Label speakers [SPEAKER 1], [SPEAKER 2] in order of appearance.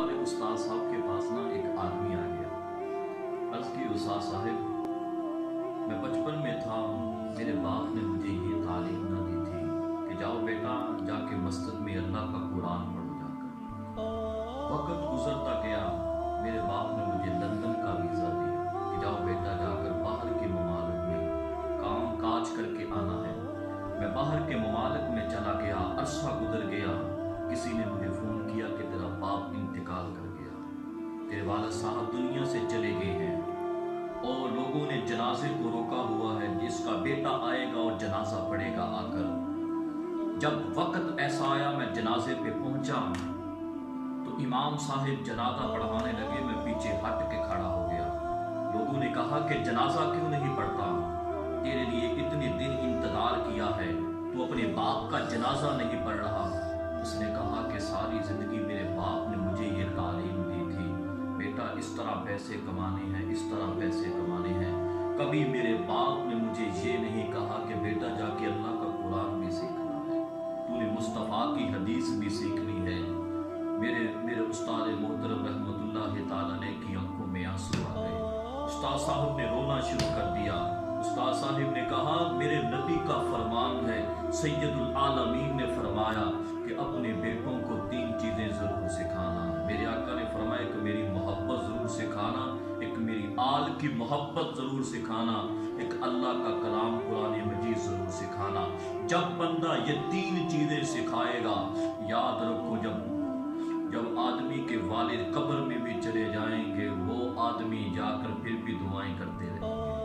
[SPEAKER 1] हमारे उस्ताद साहब के पास ना एक आदमी आ गया। अर्ज की उस्ताद साहब, मैं बचपन में था, मेरे बाप ने मुझे ये तालीम ना दी थी कि जाओ बेटा जाके मस्जिद में अल्लाह का कुरान पढ़ो जाकर। वक्त गुजरता गया, मेरे बाप ने मुझे लंदन का वीज़ा दिया कि जाओ बेटा जाकर बाहर के ममालिक में काम काज करके आना है। मैं बाहर के ममालिक में चला गया, अरसा गुजर गया, किसी ने मुझे फ़ोन किया कि तेरा बाप इंतकाल कर गया, तेरे वालिद साहब दुनिया से चले गए हैं और लोगों ने जनाजे को रोका हुआ है, जिसका बेटा आएगा और जनाजा पड़ेगा आकर। जब वक्त ऐसा आया मैं जनाजे पे पहुंचा तो इमाम साहिब जनाजा पढ़ाने लगे, मैं पीछे हट के खड़ा हो गया। लोगों ने कहा कि जनाजा क्यों नहीं पढ़ता, तेरे लिए इतने दिन इंतजार किया है, तू अपने बाप का जनाजा नहीं पढ़ रहा। उसने कहा कि सारी ज़िंदगी मेरे बाप ने मुझे ये तालीम दी थी, बेटा इस तरह पैसे कमाने हैं, इस तरह पैसे कमाने हैं। कभी मेरे बाप ने मुझे ये नहीं कहा कि बेटा जाके अल्लाह का कुरान भी सीखना है, तूने मुस्तफ़ा की हदीस भी सीखनी है। मेरे उस्ताद मोहतरम रहमतुल्लाह ताला अलैह की आंखों में आंसू आ गए। उस्ताद साहब ने रोना शुरू कर दिया। उस्ताद साहब ने कहा, मेरे नबी का फरमान है, सैयदुल आलमीन ने फरमाया कि अपने बेटों को 3 चीज़ें ज़रूर सिखाना। मेरे आका ने फरमाया कि मेरी मोहब्बत ज़रूर सिखाना, एक मेरी आल की मोहब्बत ज़रूर सिखाना, एक अल्लाह का कलाम कुरान मजीद ज़रूर सिखाना। जब बंदा ये 3 चीज़ें सिखाएगा, याद रखो जब आदमी के वालिद कब्र में भी चले जाएंगे, वो आदमी जाकर फिर भी दुआएं करते रहेंगे।